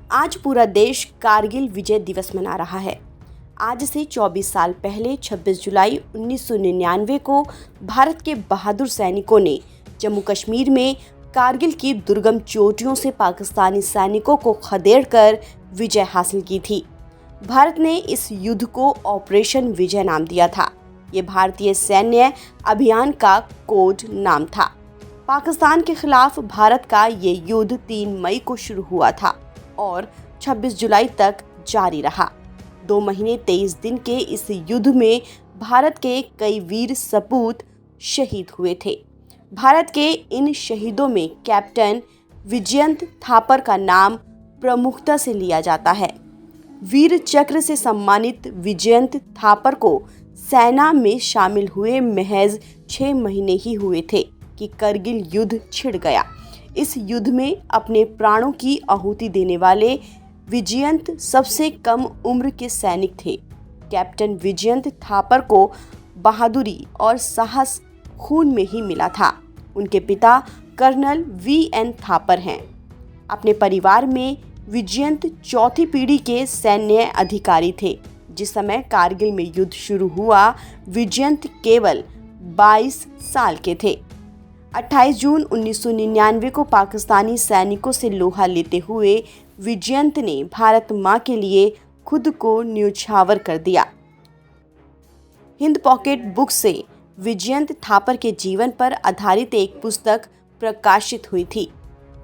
आज पूरा देश कारगिल विजय दिवस मना रहा है। आज से 24 साल पहले 26 जुलाई 1999 को भारत के बहादुर सैनिकों ने जम्मू कश्मीर में कारगिल की दुर्गम चोटियों से पाकिस्तानी सैनिकों को खदेड़कर विजय हासिल की थी। भारत ने इस युद्ध को ऑपरेशन विजय नाम दिया था। ये भारतीय सैन्य अभियान का कोड नाम था। पाकिस्तान के खिलाफ भारत का ये युद्ध 3 मई को शुरू हुआ था और 26 जुलाई तक जारी रहा। 2 महीने 23 दिन के इस युद्ध में भारत के कई वीर सपूत शहीद हुए थे। भारत के इन शहीदों में कैप्टन विजयंत थापर का नाम प्रमुखता से लिया जाता है। वीर चक्र से सम्मानित विजयंत थापर को सेना में शामिल हुए महज 6 महीने ही हुए थे कि करगिल युद्ध छिड़ गया। इस युद्ध में अपने प्राणों की आहुति देने वाले विजयंत सबसे कम उम्र के सैनिक थे। कैप्टन विजयंत थापर को बहादुरी और साहस खून में ही मिला था। उनके पिता कर्नल वीएन थापर हैं। अपने परिवार में विजयंत चौथी पीढ़ी के सैन्य अधिकारी थे। जिस समय कारगिल में युद्ध शुरू हुआ, विजयंत केवल 22 साल के थे। 28 जून 1999 को पाकिस्तानी सैनिकों से लोहा लेते हुए विजयंत ने भारत मां के लिए खुद को न्यौछावर कर दिया। हिंद पॉकेट बुक से विजयंत थापर के जीवन पर आधारित एक पुस्तक प्रकाशित हुई थी।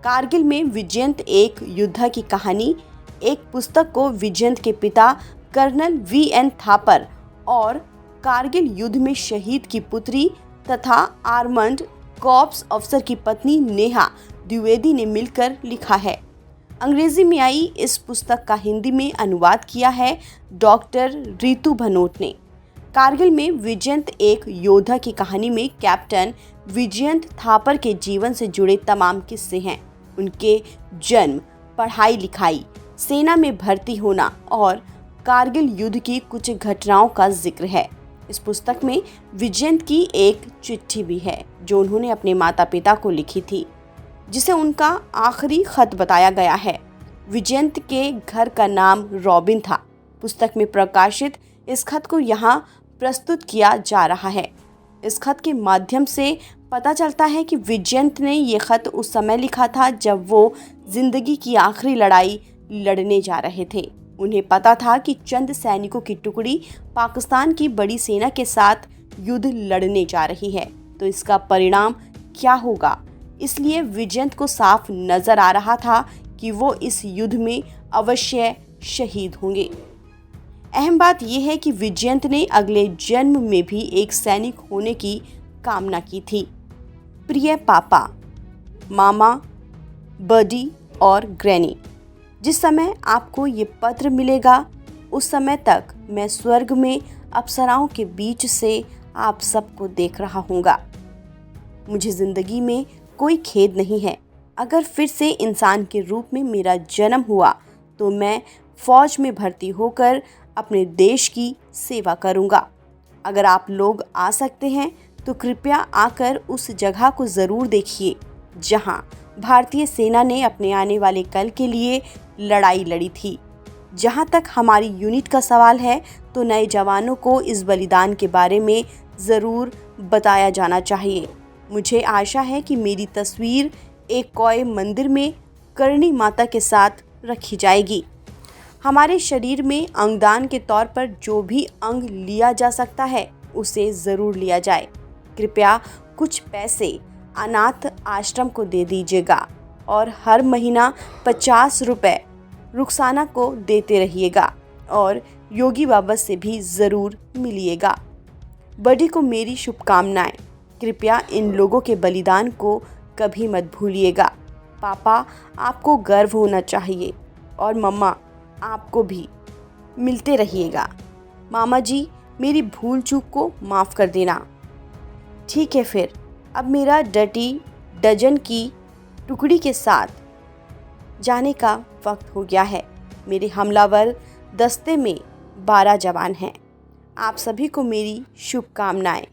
कारगिल में विजयंत एक योद्धा की कहानी। एक पुस्तक को विजयंत के पिता कर्नल वीएन थापर और कारगिल युद्ध में शहीद की पुत्री तथा आर्मर्ड कॉर्प्स अफसर की पत्नी नेहा द्विवेदी ने मिलकर लिखा है। अंग्रेजी में आई इस पुस्तक का हिंदी में अनुवाद किया है डॉक्टर रितु भनोट ने। कारगिल में विजयंत एक योद्धा की कहानी में कैप्टन विजयंत थापर के जीवन से जुड़े तमाम किस्से हैं। उनके जन्म, पढ़ाई लिखाई, सेना में भर्ती होना और कारगिल युद्ध की कुछ घटनाओं का जिक्र है। इस पुस्तक में विजयंत की एक चिट्ठी भी है जो उन्होंने अपने माता पिता को लिखी थी, जिसे उनका आखिरी खत बताया गया है। विजयंत के घर का नाम रॉबिन था। पुस्तक में प्रकाशित इस खत को यहाँ प्रस्तुत किया जा रहा है। इस खत के माध्यम से पता चलता है कि विजयंत ने ये खत उस समय लिखा था जब वो जिंदगी की आखिरी लड़ाई लड़ने जा रहे थे। उन्हें पता था कि चंद सैनिकों की टुकड़ी पाकिस्तान की बड़ी सेना के साथ युद्ध लड़ने जा रही है, तो इसका परिणाम क्या होगा। इसलिए विजयंत को साफ नजर आ रहा था कि वो इस युद्ध में अवश्य शहीद होंगे। अहम बात यह है कि विजयंत ने अगले जन्म में भी एक सैनिक होने की कामना की थी। प्रिय पापा, मामा, बडी और ग्रैनी, जिस समय आपको ये पत्र मिलेगा उस समय तक मैं स्वर्ग में अप्सराओं के बीच से आप सबको देख रहा हूँगा। मुझे ज़िंदगी में कोई खेद नहीं है। अगर फिर से इंसान के रूप में मेरा जन्म हुआ तो मैं फ़ौज में भर्ती होकर अपने देश की सेवा करूँगा। अगर आप लोग आ सकते हैं तो कृपया आकर उस जगह को ज़रूर देखिए जहाँ भारतीय सेना ने अपने आने वाले कल के लिए लड़ाई लड़ी थी। जहाँ तक हमारी यूनिट का सवाल है तो नए जवानों को इस बलिदान के बारे में ज़रूर बताया जाना चाहिए। मुझे आशा है कि मेरी तस्वीर एक कोय मंदिर में करणी माता के साथ रखी जाएगी। हमारे शरीर में अंगदान के तौर पर जो भी अंग लिया जा सकता है उसे ज़रूर लिया जाए। कृपया कुछ पैसे अनाथ आश्रम को दे दीजिएगा और हर महीना 50 रुपए रुखसाना को देते रहिएगा और योगी बाबा से भी ज़रूर मिलिएगा। बडी को मेरी शुभकामनाएं। कृपया इन लोगों के बलिदान को कभी मत भूलिएगा। पापा, आपको गर्व होना चाहिए और मम्मा, आपको भी। मिलते रहिएगा। मामा जी, मेरी भूल चूक को माफ़ कर देना। ठीक है, फिर अब मेरा डजन की टुकड़ी के साथ जाने का वक्त हो गया है। मेरे हमलावर दस्ते में 12 जवान हैं। आप सभी को मेरी शुभकामनाएं।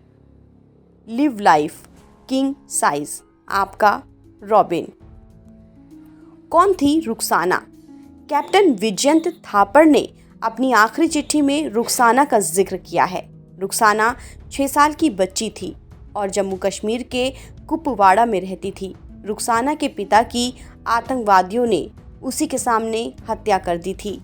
Live life king size. आपका रॉबिन। कौन थी रुखसाना? कैप्टन विजयंत थापर ने अपनी आखिरी चिट्ठी में रुखसाना का जिक्र किया है। रुखसाना 6 साल की बच्ची थी और जम्मू कश्मीर के कुपवाड़ा में रहती थी। रुखसाना के पिता की आतंकवादियों ने उसी के सामने हत्या कर दी थी।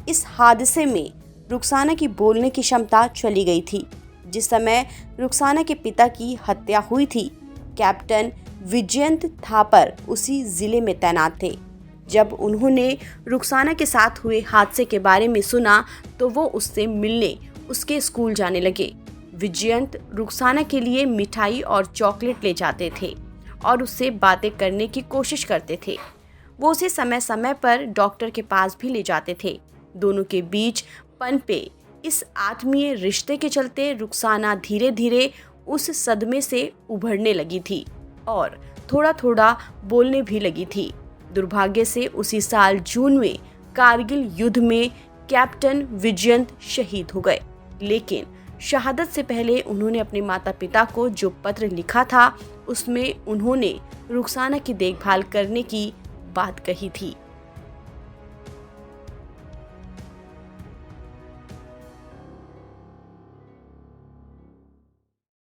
इस हादसे में रुखसाना की बोलने की क्षमता चली गई थी। जिस समय रुखसाना के पिता की हत्या हुई थी, कैप्टन विजयंत थापर उसी जिले में तैनात थे। जब उन्होंने रुखसाना के साथ हुए हादसे के बारे में सुना तो वो उससे मिलने उसके स्कूल जाने लगे। विजयंत रुखसाना के लिए मिठाई और चॉकलेट ले जाते थे और उससे बातें करने की कोशिश करते थे। वो उसे समय समय पर डॉक्टर के पास भी ले जाते थे। दोनों के बीच पनपे इस आत्मीय रिश्ते के चलते रुखसाना धीरे धीरे उस सदमे से उभरने लगी थी और थोड़ा थोड़ा बोलने भी लगी थी। दुर्भाग्य से उसी साल जून में कारगिल युद्ध में कैप्टन विजयंत शहीद हो गए, लेकिन शहादत से पहले उन्होंने अपने माता पिता को जो पत्र लिखा था उसमें उन्होंने रुखसाना की देखभाल करने की बात कही थी।